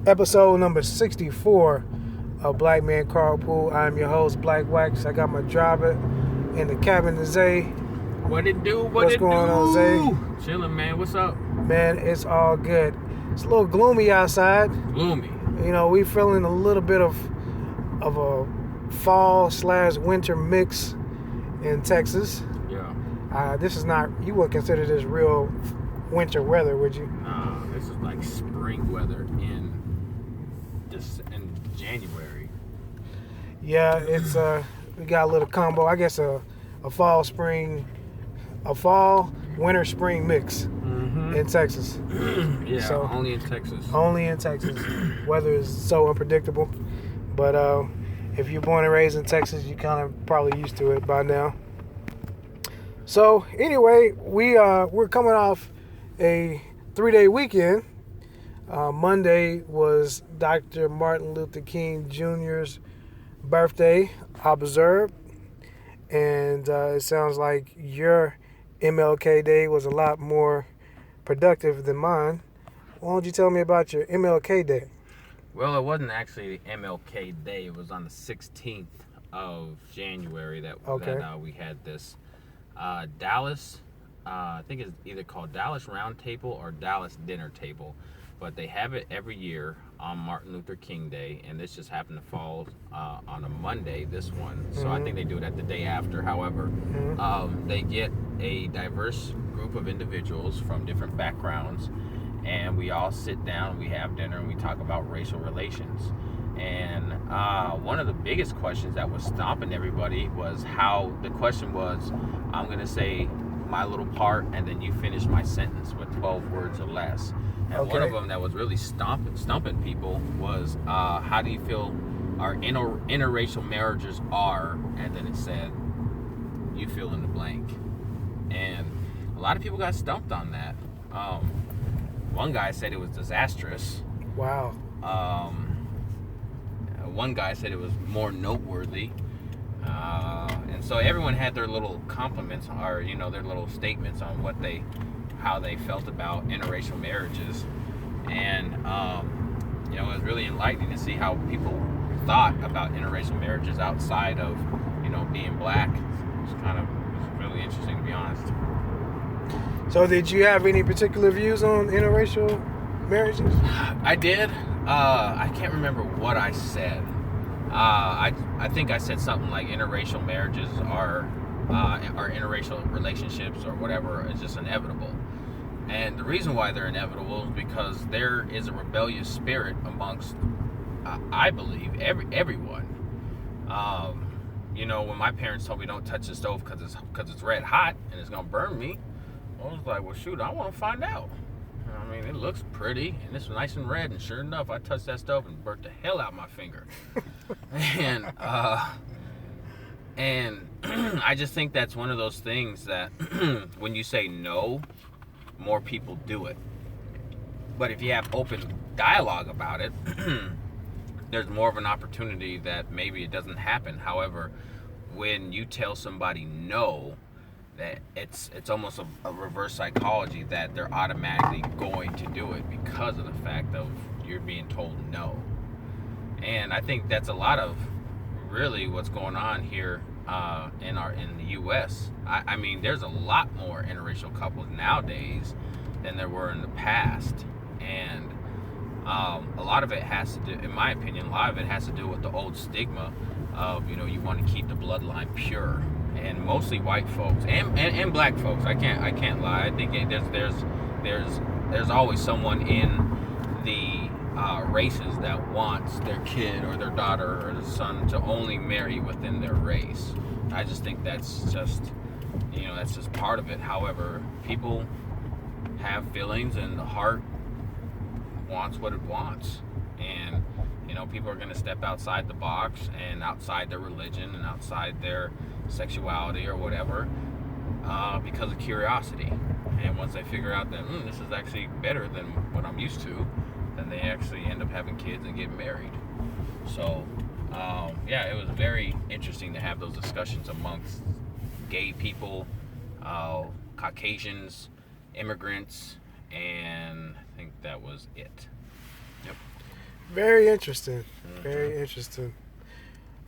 episode number 64 of BlackMenCarpool. I'm your host, Black Wax. I got my driver in the cabin, Zay. What it do? What's going on, Zay? Chilling, man. What's up? Man, it's all good. It's a little gloomy outside. Gloomy. You know, we feeling a little bit of a fall/winter mix in Texas. Yeah. This is not, you wouldn't consider this real winter weather, would you? Nah, this is like spring weather in January. Yeah, it's we got a little combo. I guess a fall winter spring mix in Texas. Yeah, so, only in Texas. Only in Texas. Weather is so unpredictable. But if you're born and raised in Texas, you kind of probably used to it by now. So anyway, we're coming off a 3-day weekend. Monday was Dr. Martin Luther King Jr.'s birthday, observed. And it sounds like your MLK Day was a lot more productive than mine. Why don't you tell me about your MLK Day? Well, it wasn't actually MLK Day. It was on the 16th of January that we had this Dallas, I think it's either called Dallas Round Table or Dallas Dinner Table. But they have it every year on Martin Luther King Day, and this just happened to fall on a Monday, this one. So I think they do it at the day after. However, they get a diverse group of individuals from different backgrounds, and we all sit down, we have dinner, and we talk about racial relations. And one of the biggest questions that was stomping everybody was the question was, I'm going to say my little part, and then you finish my sentence with 12 words or less. And one of them that was really stumping people was, how do you feel our interracial marriages are? And then it said, you fill in the blank. And a lot of people got stumped on that. One guy said it was disastrous. Wow. One guy said it was more noteworthy. And so everyone had their little compliments or, their little statements on how they felt about interracial marriages. And, it was really enlightening to see how people thought about interracial marriages outside of, being black. It's really interesting, to be honest. So did you have any particular views on interracial marriages? I did. I can't remember what I said. I think I said something like interracial marriages are interracial relationships or whatever is just inevitable. And the reason why they're inevitable is because there is a rebellious spirit amongst, I believe, everyone. When my parents told me don't touch the stove because it's red hot and it's gonna burn me, I was like, well, shoot, I want to find out. I mean, it looks pretty and it's nice and red, and sure enough, I touched that stove and burnt the hell out of my finger. And I just think that's one of those things that when you say no, more people do it. But if you have open dialogue about it, there's more of an opportunity that maybe it doesn't happen. However, when you tell somebody no, that it's almost a reverse psychology that they're automatically going to do it because of the fact of you're being told no. And I think that's a lot of really what's going on here in the U.S. I mean, there's a lot more interracial couples nowadays than there were in the past, and a lot of it has to do, in my opinion, with the old stigma of you want to keep the bloodline pure. And mostly white folks and black folks. I can't lie. I think there's always someone in the races that wants their kid or their daughter or their son to only marry within their race. I just think that's just part of it. However, people have feelings and the heart wants what it wants, and people are going to step outside the box and outside their religion and outside their sexuality or whatever because of curiosity. And once they figure out that this is actually better than what I'm used to, then they actually end up having kids and get married. So it was very interesting to have those discussions amongst gay people, Caucasians, immigrants, and I think that was it. Yep. Very interesting. Very interesting.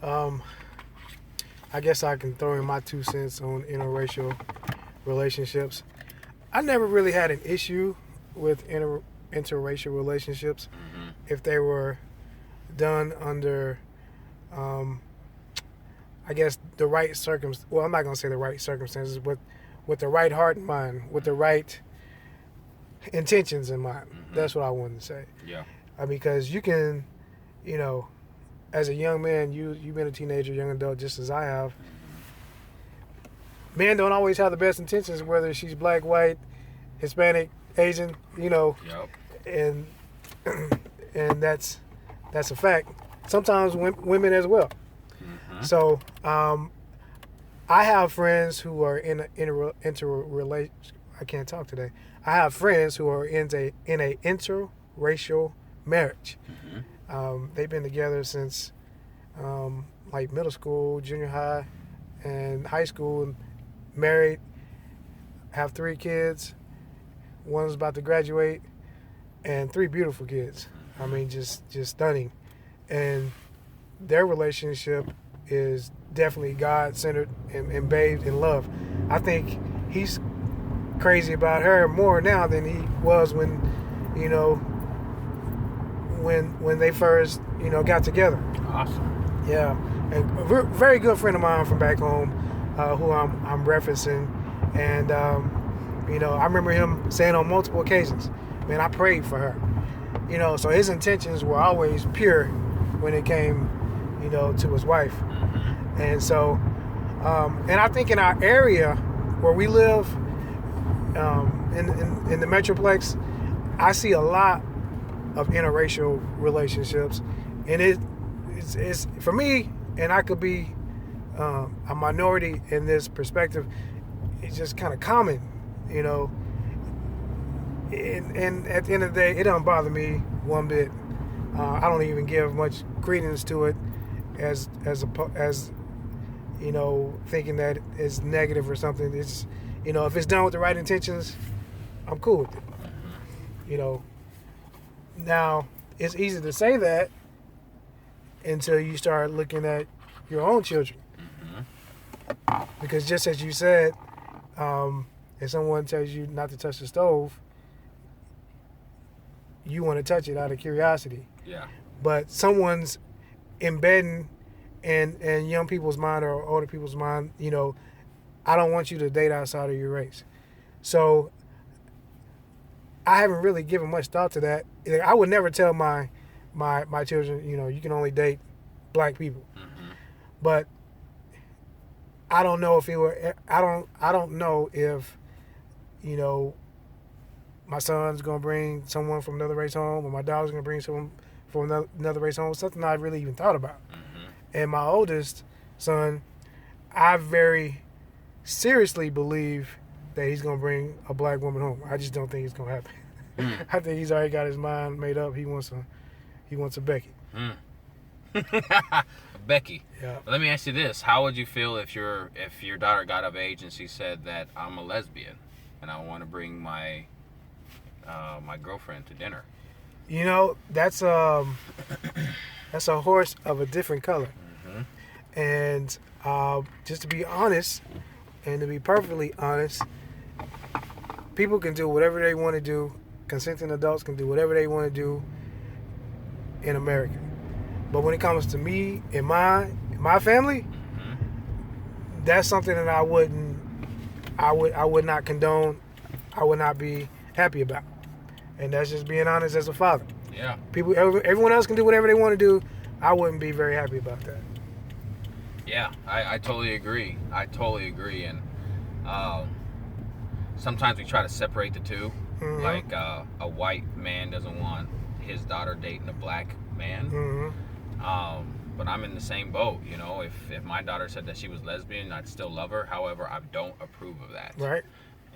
I guess I can throw in my 2 cents on interracial relationships. I never really had an issue with interracial relationships if they were done under, I guess, the right circumstances. Well, I'm not going to say the right circumstances, but with the right heart in mind, with the right intentions in mind. That's what I wanted to say. Yeah. Because you can, as a young man, you've been a teenager, young adult, just as I have. Men don't always have the best intentions, whether she's black, white, Hispanic, Asian, Yep. and and that's a fact. Sometimes women as well. So I have friends who are in a I can't talk today. I have friends who are in a interracial marriage. They've been together since like middle school, junior high, and high school, and married, have 3 kids. One's about to graduate, and 3 beautiful kids. I mean, just stunning. And their relationship is definitely God-centered and bathed in love. I think he's crazy about her more now than he was when, when they first, got together. Awesome. Yeah, and a very good friend of mine from back home, who I'm referencing, and I remember him saying on multiple occasions, "Man, I prayed for her." So his intentions were always pure when it came, to his wife. And so, and I think in our area where we live, in the Metroplex, I see a lot of interracial relationships, and it's for me, and I could be a minority in this perspective. It's just kind of common, and at the end of the day, it don't bother me one bit. I don't even give much credence to it as thinking that it's negative or something. It's if it's done with the right intentions, I'm cool with it. Now it's easy to say that until you start looking at your own children, because just as you said, if someone tells you not to touch the stove, you want to touch it out of curiosity. Yeah. But someone's embedding in young people's mind or older people's mind, I don't want you to date outside of your race. So I haven't really given much thought to that. I would never tell my children, you can only date black people. But I don't know if I don't know if my son's gonna bring someone from another race home, or my daughter's gonna bring someone from another race home. Something I really even thought about. And my oldest son, I very seriously believe that he's gonna bring a black woman home. I just don't think it's gonna happen. I think he's already got his mind made up. He wants a Becky. Becky. Yeah. Well, let me ask you this: how would you feel if your daughter got of age and she said that I'm a lesbian and I want to bring my girlfriend to dinner? That's a horse of a different color. And just to be honest, and to be perfectly honest, people can do whatever they want to do. Consenting adults can do whatever they want to do in America. But when it comes to me and my family, that's something that I would not condone. I would not be happy about. And that's just being honest as a father. Yeah. Everyone else can do whatever they want to do. I wouldn't be very happy about that. Yeah, I totally agree. And sometimes we try to separate the two. Like a white man doesn't want his daughter dating a black man. But I'm in the same boat. If my daughter said that she was lesbian, I'd still love her. However, I don't approve of that. Right.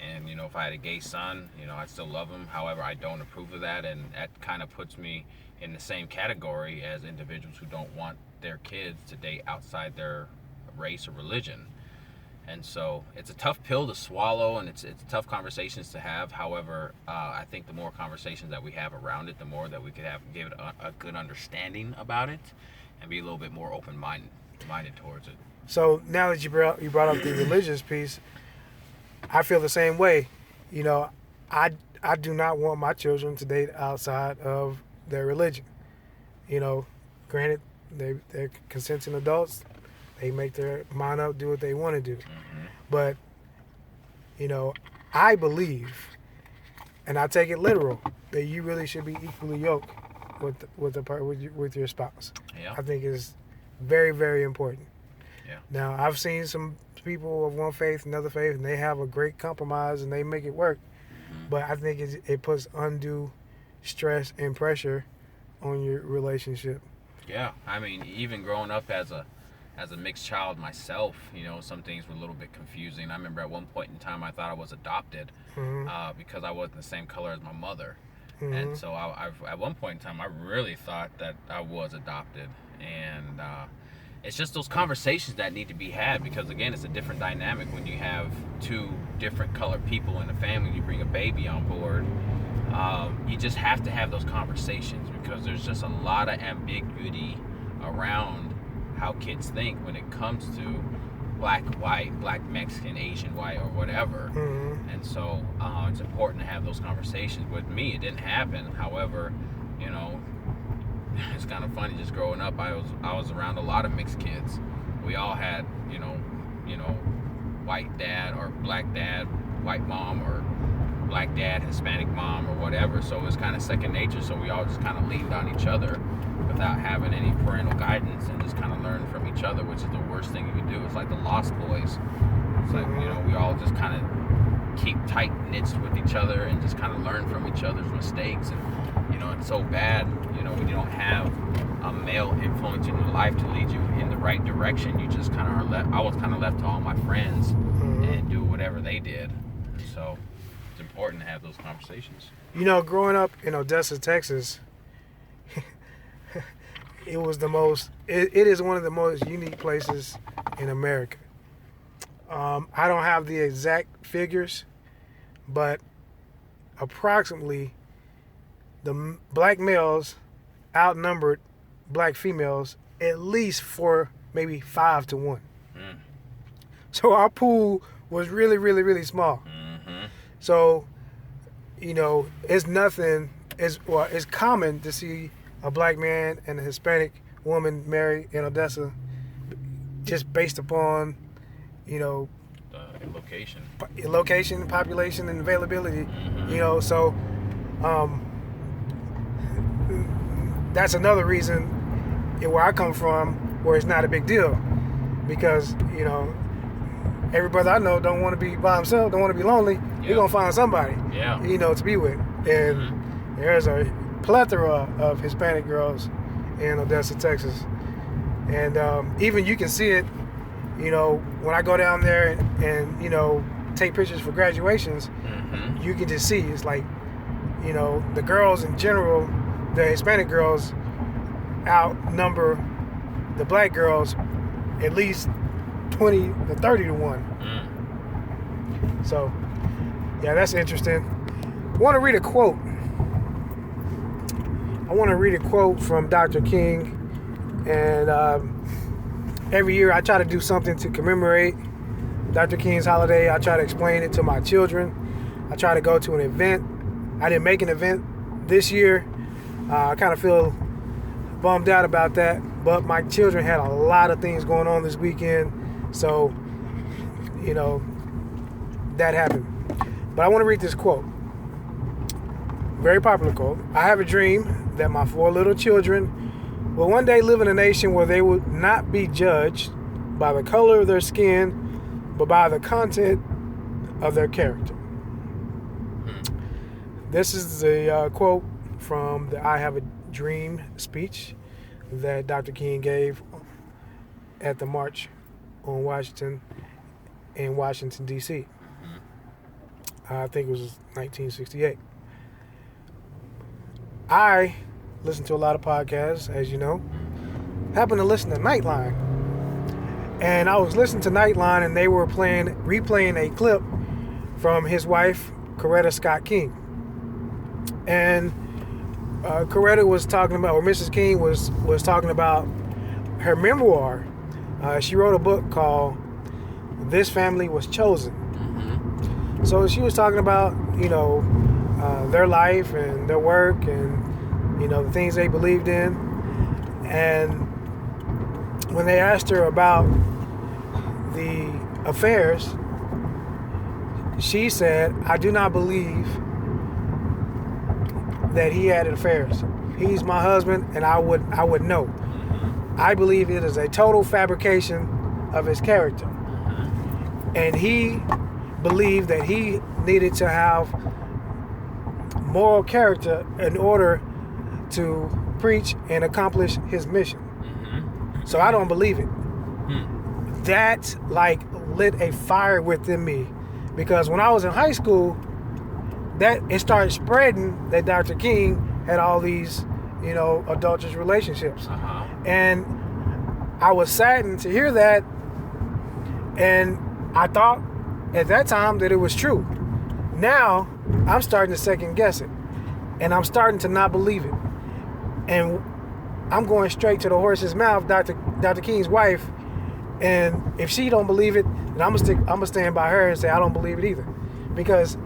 And if I had a gay son, I'd still love him. However, I don't approve of that, and that kind of puts me in the same category as individuals who don't want their kids to date outside their race or religion. And so it's a tough pill to swallow, and it's tough conversations to have. However, I think the more conversations that we have around it, the more that we could give it a good understanding about it, and be a little bit more open-minded towards it. So now that you brought up the religious piece, I feel the same way. You know, I do not want my children to date outside of their religion. You know, granted, they're consenting adults. They make their mind up, do what they want to do. Mm-hmm. But, you know, I believe, and I take it literal, that you really should be equally yoked with your spouse. Yeah. I think it's very, very important. Yeah. Now, I've seen some people of one faith, another faith, and they have a great compromise and they make it work. Mm-hmm. But I think it puts undue stress and pressure on your relationship. Yeah. I mean, even growing up as a mixed child myself, you know, some things were a little bit confusing. I remember at one point in time I thought I was adopted because I wasn't the same color as my mother. Mm-hmm. And so at one point in time I really thought that I was adopted. And it's just those conversations that need to be had, because again, it's a different dynamic when you have two different colored people in a family. You bring a baby on board. You just have to have those conversations, because there's just a lot of ambiguity around how kids think when it comes to black, white, black, Mexican, Asian, white, or whatever. Mm-hmm. And so it's important to have those conversations. With me, it didn't happen. However, you know, it's kind of funny just growing up. I was around a lot of mixed kids. We all had, you know, white dad or black dad, white mom, or black dad, Hispanic mom, or whatever. So it was kind of second nature. So we all just kind of leaned on each other without having any parental guidance, and just kind of learn from each other, which is the worst thing you can do. It's like the Lost Boys. It's like, you know, we all just kind of keep tight knits with each other and just kind of learn from each other's mistakes. And, you know, it's so bad, you know, when you don't have a male influence in your life to lead you in the right direction. You just kind of are left. I was kind of left to all my friends and do whatever they did. So it's important to have those conversations. You know, growing up in Odessa, Texas, it is one of the most unique places in America. I don't have the exact figures, but approximately the black males outnumbered black females at least for maybe 5 to 1. Mm. So our pool was really, really, really small. Mm-hmm. So, you know, it's common to see a black man and a Hispanic woman married in Odessa, just based upon, you know, location, population, and availability. Mm-hmm. You know, so that's another reason where I come from, where it's not a big deal, because, you know, every brother I know don't want to be by himself, don't want to be lonely. Yep. You're gonna find somebody, you know, to be with, and there's a plethora of Hispanic girls in Odessa, Texas, and even you can see it, you know, when I go down there and you know, take pictures for graduations. Mm-hmm. You can just see it's like, you know, the girls in general, the Hispanic girls outnumber the black girls at least 20 to 30 to 1. So yeah, that's interesting. I want to read a quote from Dr. King, and every year I try to do something to commemorate Dr. King's holiday. I try to explain it to my children. I try to go to an event. I didn't make an event this year. I kind of feel bummed out about that, but my children had a lot of things going on this weekend, so, you know, that happened. But I want to read this quote. Very popular quote. I have a dream that my 4 little children will one day live in a nation where they will not be judged by the color of their skin, but by the content of their character. This is the quote from the I Have a Dream speech that Dr. King gave at the March on Washington, D.C. I think it was 1968. I listen to a lot of podcasts, as you know. Happen to listen to NightLine. And I was listening to Nightline, and they were replaying a clip from his wife, Coretta Scott King. And Coretta was talking about, or Mrs. King was talking about her memoir. She wrote a book called This Family Was Chosen. Mm-hmm. So she was talking about, their life and their work and, the things they believed in. And when they asked her about the affairs, she said, I do not believe that he had affairs. He's my husband, and I would know. I believe it is a total fabrication of his character. And he believed that he needed to have moral character in order to preach and accomplish his mission. So I don't believe it. That lit a fire within me, because when I was in high school, that it started spreading that Dr. King had all these, adulterous relationships. And I was saddened to hear that, and I thought at that time that it was true. Now I'm starting to second guess it, and I'm starting to not believe it. And I'm going straight to the horse's mouth, Dr. King's wife, and if she don't believe it, then I'm gonna stand by her and say I don't believe it either. Because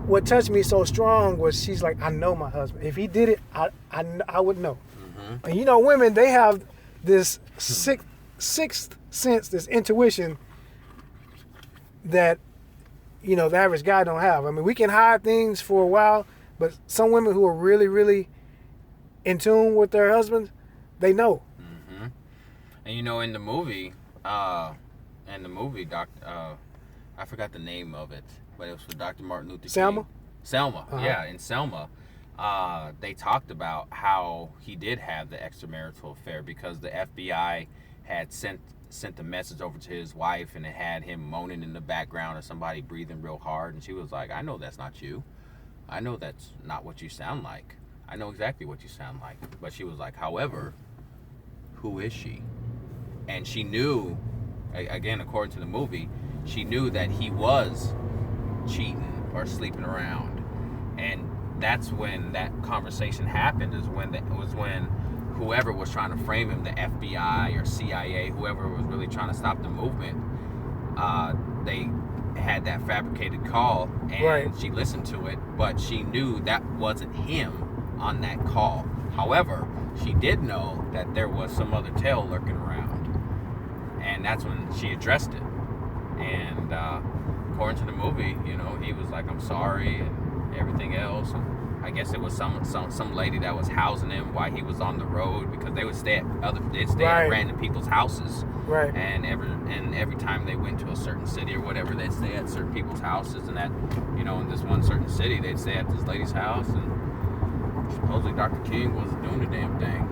what touched me so strong was she's like, I know my husband. If he did it, I would know. And women, they have this sixth sense, this intuition that the average guy don't have. I mean, we can hide things for a while, but some women who are really, really in tune with their husbands, they know. And in the movie, I forgot the name of it, but it was for Dr. Martin Luther King. Selma. Yeah, in Selma, they talked about how he did have the extramarital affair because the FBI had sent a message over to his wife, and it had him moaning in the background or somebody breathing real hard, and she was like, I know that's not you. I know that's not what you sound like. I know exactly what you sound like. But she was like, however, who is she? And she knew, again, according to the movie, she knew that he was cheating or sleeping around. And that's when that conversation happened, was when whoever was trying to frame him, the FBI or CIA, whoever was really trying to stop the movement, they had that fabricated call, and she listened to it, but she knew that wasn't him on that call. However, she did know that there was some other tail lurking around, and that's when she addressed it. And according to the movie, he was like, I'm sorry, and everything else. And I guess it was some lady that was housing him while he was on the road, because they would stay at random people's houses. Right. And every time they went to a certain city or whatever, they'd stay at certain people's houses, and that, in this one certain city, they'd stay at this lady's house, and supposedly Dr. King wasn't doing the damn thing.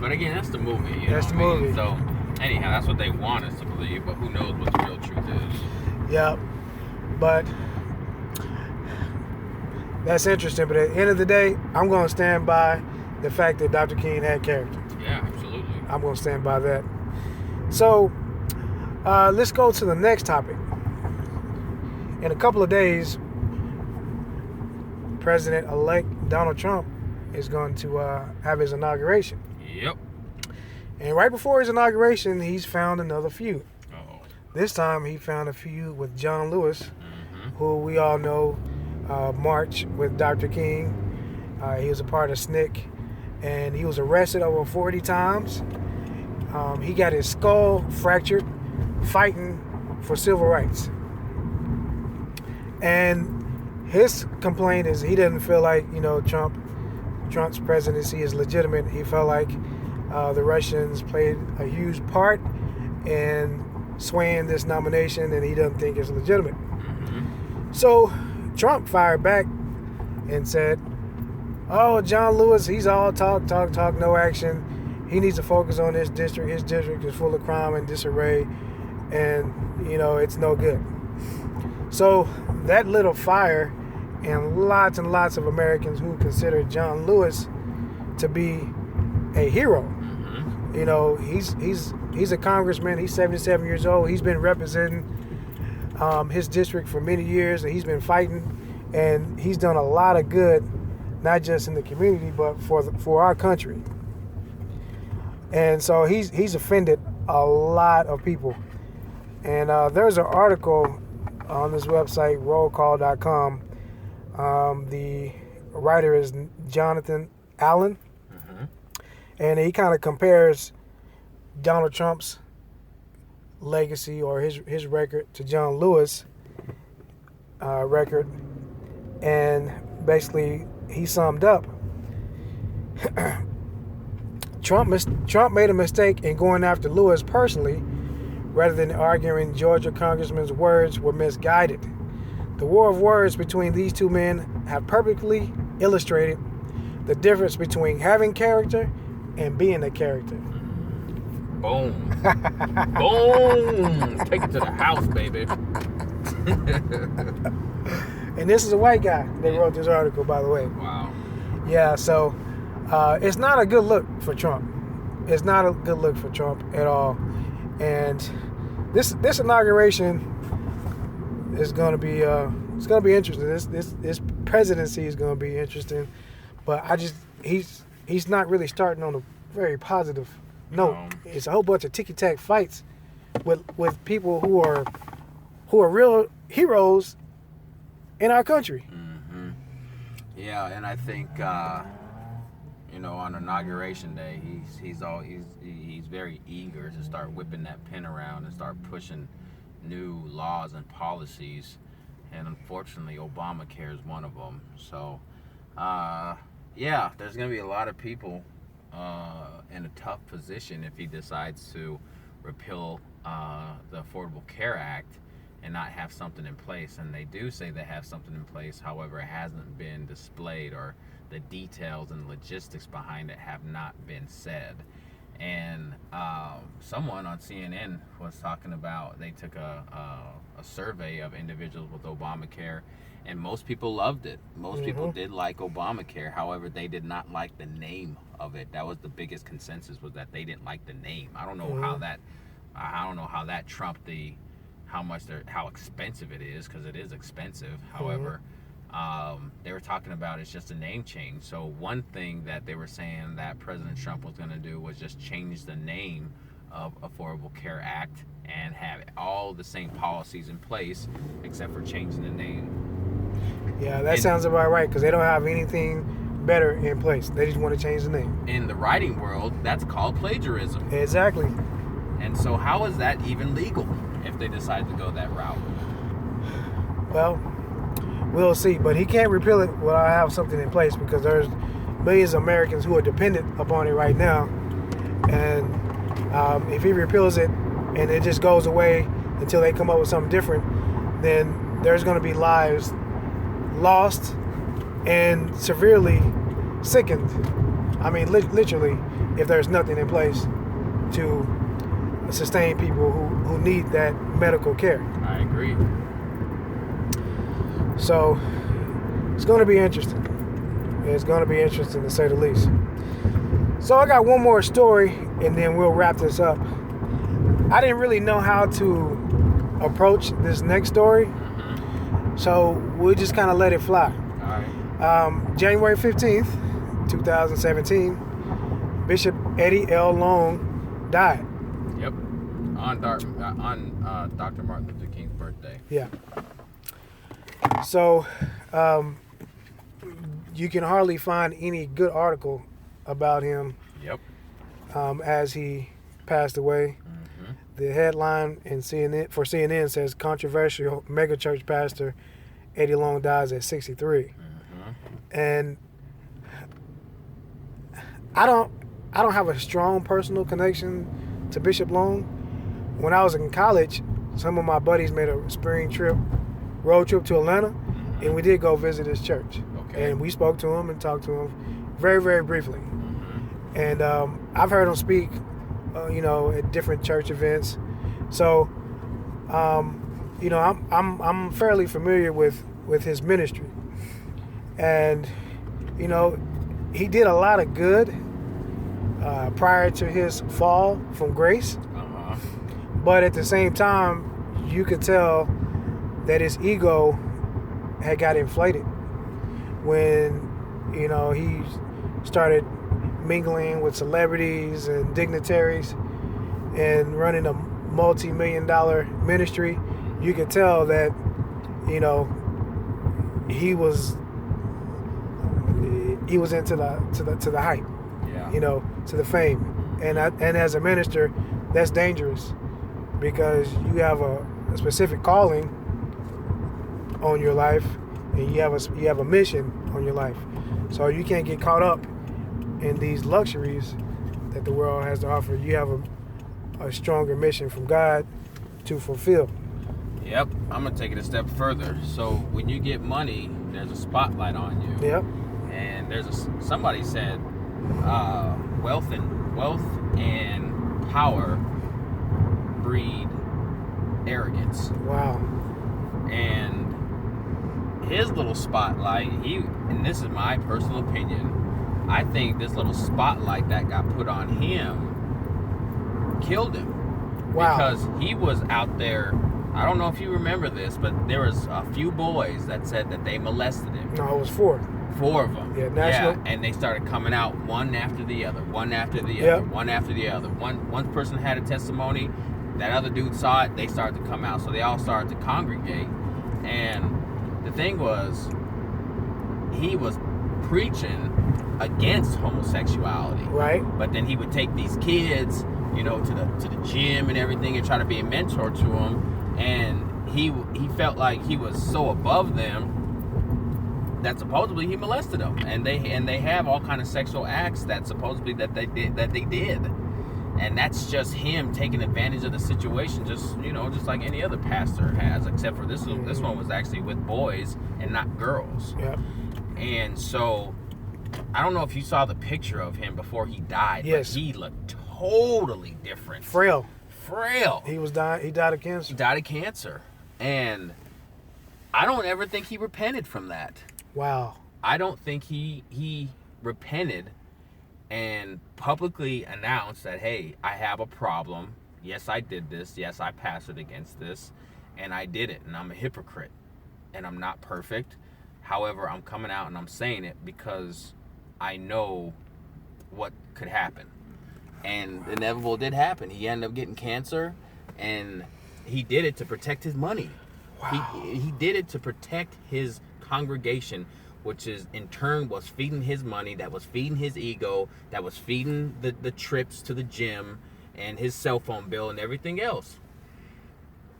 But again, that's the movie. That's the movie. So anyhow, that's what they want us to believe, but who knows what the real truth is. Yeah, but that's interesting. But at the end of the day, I'm going to stand by the fact that Dr. King had character. Yeah, absolutely. I'm going to stand by that. So let's go to the next topic. In a couple of days, President-elect Donald Trump is going to have his inauguration. Yep. And right before his inauguration, he's found another feud. Uh-oh. This time he found a feud with John Lewis, who we all know marched with Dr. King. He was a part of SNCC, and he was arrested over 40 times. He got his skull fractured fighting for civil rights. And his complaint is he doesn't feel like, Trump's presidency is legitimate. He felt like the Russians played a huge part in swaying this nomination, and he doesn't think it's legitimate. So Trump fired back and said, oh, John Lewis, he's all talk, no action. He needs to focus on this district. His district is full of crime and disarray, and, it's no good. So that lit a fire in lots and lots of Americans who consider John Lewis to be a hero. You know, he's a congressman. He's 77 years old. He's been representing his district for many years, and he's been fighting, and he's done a lot of good, not just in the community, but for our country. And so he's offended a lot of people. And there's an article on this website, rollcall.com. The writer is Jonathan Allen. Mm-hmm. And he kind of compares Donald Trump's legacy or his record to John Lewis' record. And basically, he summed up. Trump made a mistake in going after Lewis personally, rather than arguing Georgia Congressman's words were misguided. The war of words between these two men have perfectly illustrated the difference between having character and being a character. Boom. Boom. Take it to the house, baby. And this is a white guy that wrote this article, by the way. Wow. Yeah, so it's not a good look for Trump. It's not a good look for Trump at all. And this inauguration is going to be it's going to be interesting. This presidency is going to be interesting, but he's not really starting on a very positive note. It's a whole bunch of ticky-tack fights with people who are real heroes in our country. Mm-hmm. Yeah, and I think on Inauguration Day, he's very eager to start whipping that pen around and start pushing new laws and policies, and unfortunately Obamacare is one of them. So there's going to be a lot of people in a tough position if he decides to repeal the Affordable Care Act and not have something in place. And they do say they have something in place, however it hasn't been displayed, or the details and logistics behind it have not been said. And someone on CNN was talking about, they took a survey of individuals with Obamacare, and most people loved it. Most people did like Obamacare. However, they did not like the name of it. That was the biggest consensus, was that they didn't like the name. I don't know how that trumped how expensive it is, because it is expensive. However, they were talking about it's just a name change. So one thing that they were saying that President Trump was going to do was just change the name of Affordable Care Act and have all the same policies in place, except for changing the name. Yeah, that sounds about right, because they don't have anything better in place. They just want to change the name. In the writing world, that's called plagiarism. Exactly. And so how is that even legal if they decide to go that route? Well, we'll see. But he can't repeal it without have something in place, because there's millions of Americans who are dependent upon it right now. And if he repeals it and it just goes away until they come up with something different, then there's going to be lives lost and severely sickened. I mean, literally, if there's nothing in place to sustain people who need that medical care. I agree. So it's going to be interesting. It's going to be interesting, to say the least. So I got one more story, and then we'll wrap this up. I didn't really know how to approach this next story, so we'll just kind of let it fly. All right. January 15th, 2017, Bishop Eddie L. Long died. Yep. On Dr. Martin Luther King's birthday. Yeah. So you can hardly find any good article about him. Yep. As he passed away. The headline in CNN says controversial megachurch pastor Eddie Long dies at 63. And I don't have a strong personal connection to Bishop Long. When I was in college, some of my buddies made a road trip to Atlanta, and we did go visit his church. Okay. And we spoke to him and talked to him very, very briefly. And I've heard him speak, at different church events. So, I'm fairly familiar with his ministry. And, he did a lot of good prior to his fall from grace. Uh-huh. But at the same time, you could tell that his ego had got inflated when, he started mingling with celebrities and dignitaries and running a multi-million-dollar ministry. You could tell that, he was into the hype, Yeah. To the fame, and as a minister, that's dangerous because you have a specific calling on your life, and you have a mission on your life, so you can't get caught up in these luxuries that the world has to offer. You have a stronger mission from God to fulfill. Yep. I'm gonna take it a step further. So when you get money, there's a spotlight on you. Yep. And somebody said, wealth and power breed arrogance. Wow. And his little spotlight, and this is my personal opinion, I think this little spotlight that got put on him killed him. Wow. Because he was out there. I don't know if you remember this, but there was a few boys that said that they molested him. No, it was 4. 4 of them. Yeah, national. Yeah, and they started coming out one after the other, one after the Yep. other, one after the other. One person had a testimony, that other dude saw it, they started to come out. So they all started to congregate. And the thing was, he was preaching against homosexuality. Right. But then he would take these kids, to the gym and everything and try to be a mentor to them. And he felt like he was so above them that supposedly he molested them, and they have all kind of sexual acts that supposedly that they did, and that's just him taking advantage of the situation, just like any other pastor has, except for this one was actually with boys and not girls. Yep. And so I don't know if you saw the picture of him before he died. Yes. But he looked totally different. Frail. He died of cancer. He died of cancer, and I don't ever think he repented from that. Wow. I don't think he repented and publicly announced that, hey, I have a problem. Yes, I did this. Yes, I pastored against this, and I did it, and I'm a hypocrite, and I'm not perfect. However, I'm coming out and I'm saying it because I know what could happen. And the inevitable did happen. He ended up getting cancer, and he did it to protect his money. Wow. He did it to protect his congregation, which is in turn was feeding his money, that was feeding his ego, that was feeding the trips to the gym and his cell phone bill and everything else.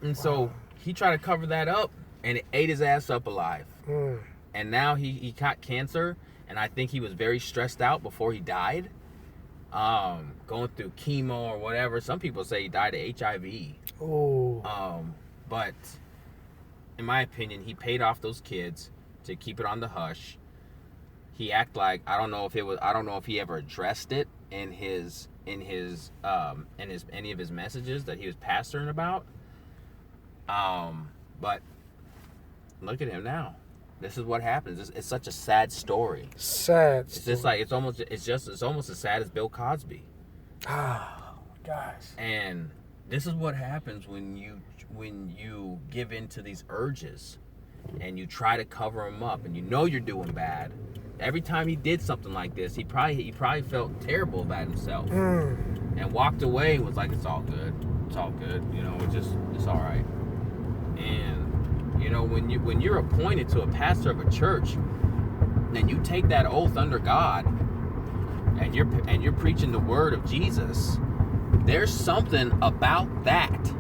And so he tried to cover that up, and it ate his ass up alive. And now he caught cancer, and I think he was very stressed out before he died, going through chemo or whatever. Some people say he died of HIV. But in my opinion, he paid off those kids to keep it on the hush. He act like I don't know if he ever addressed it in any of his messages that he was pastoring about. But look at him now. This is what happens. It's such a sad story. It's just like it's almost as sad as Bill Cosby. Gosh. And this is what happens when you give in to these urges and you try to cover them up, and you're doing bad. Every time he did something like this, he probably felt terrible about himself and walked away and was like, it's all good, it's all right. And when you're appointed to a pastor of a church, and you take that oath under God, and you're preaching the word of Jesus, there's something about that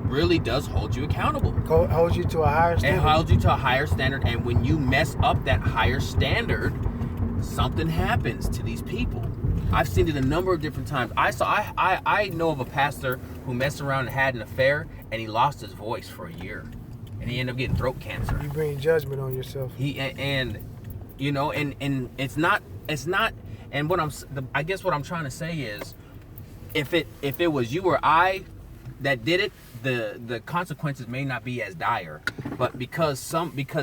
really does hold you accountable. Holds you to a higher standard. It holds you to a higher standard, and when you mess up that higher standard, something happens to these people. I've seen it a number of different times. I know of a pastor who messed around and had an affair, and he lost his voice for a year, and he ended up getting throat cancer. You bring judgment on yourself. And it's not. And I guess what I'm trying to say is, if it was you or I that did it, the consequences may not be as dire. But because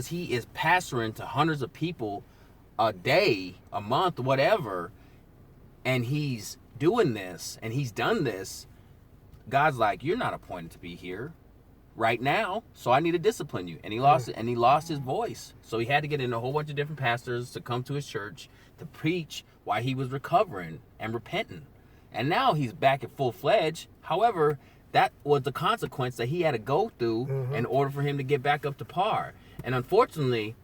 he is pastoring to hundreds of people a day, a month, whatever, and he's doing this, and he's done this, God's like, you're not appointed to be here right now, so I need to discipline you. And he lost it, and he lost his voice. So he had to get in a whole bunch of different pastors to come to his church to preach while he was recovering and repenting. And now he's back at full-fledged. However, that was the consequence that he had to go through in order for him to get back up to par. And unfortunately,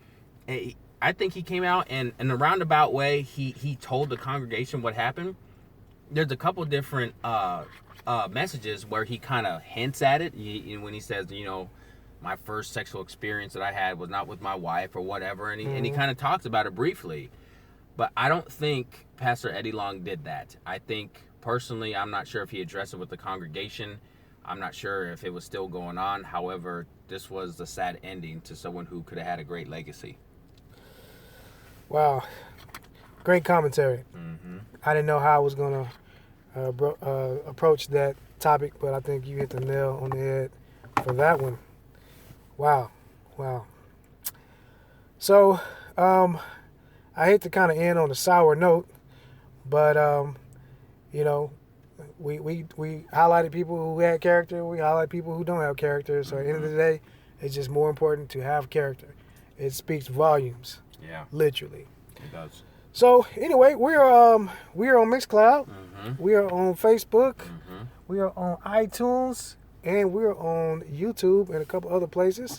I think he came out and in a roundabout way, he told the congregation what happened. There's a couple different messages where he kind of hints at it. When he says, my first sexual experience that I had was not with my wife or whatever. And he kind of talks about it briefly. But I don't think Pastor Eddie Long did that. I think, personally, I'm not sure if he addressed it with the congregation. I'm not sure if it was still going on. However, this was the sad ending to someone who could have had a great legacy. Wow. Great commentary. I didn't know how I was going to approach that topic, but I think you hit the nail on the head for that one. Wow. So, I hate to kind of end on a sour note, but, we highlighted people who had character. We highlight people who don't have character. So at the end of the day, it's just more important to have character. It speaks volumes. Yeah. Literally. It does. So anyway, we are on Mixcloud. We are on Facebook. We are on iTunes, and we're on YouTube and a couple other places.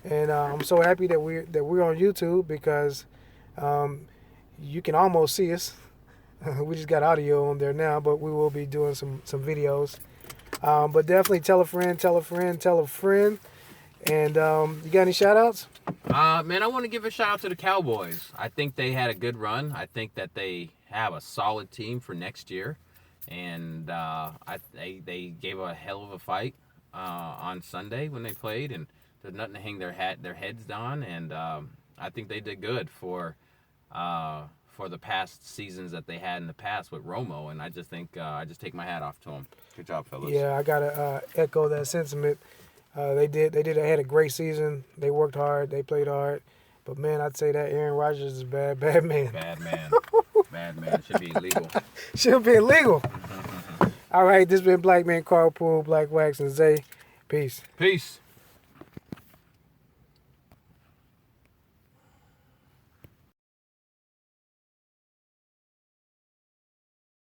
And I'm so happy that we're on YouTube because you can almost see us. We just got audio on there now, but we will be doing some videos. But definitely tell a friend. And you got any shout outs? Man, I want to give a shout out to the Cowboys. I think they had a good run. I think that they have a solid team for next year. And they gave a hell of a fight on Sunday when they played. And there's nothing to hang their heads on. And I think they did good for the past seasons that they had in the past with Romo. And I just think I just take my hat off to them. Good job, fellas. Yeah, I got to echo that sentiment. They had a great season. They worked hard. They played hard. But, man, I'd say that Aaron Rodgers is a bad man. Bad man. Should be illegal. Should be illegal. All right, this has been BlackMenCarpool, Black Wax, and Zay. Peace.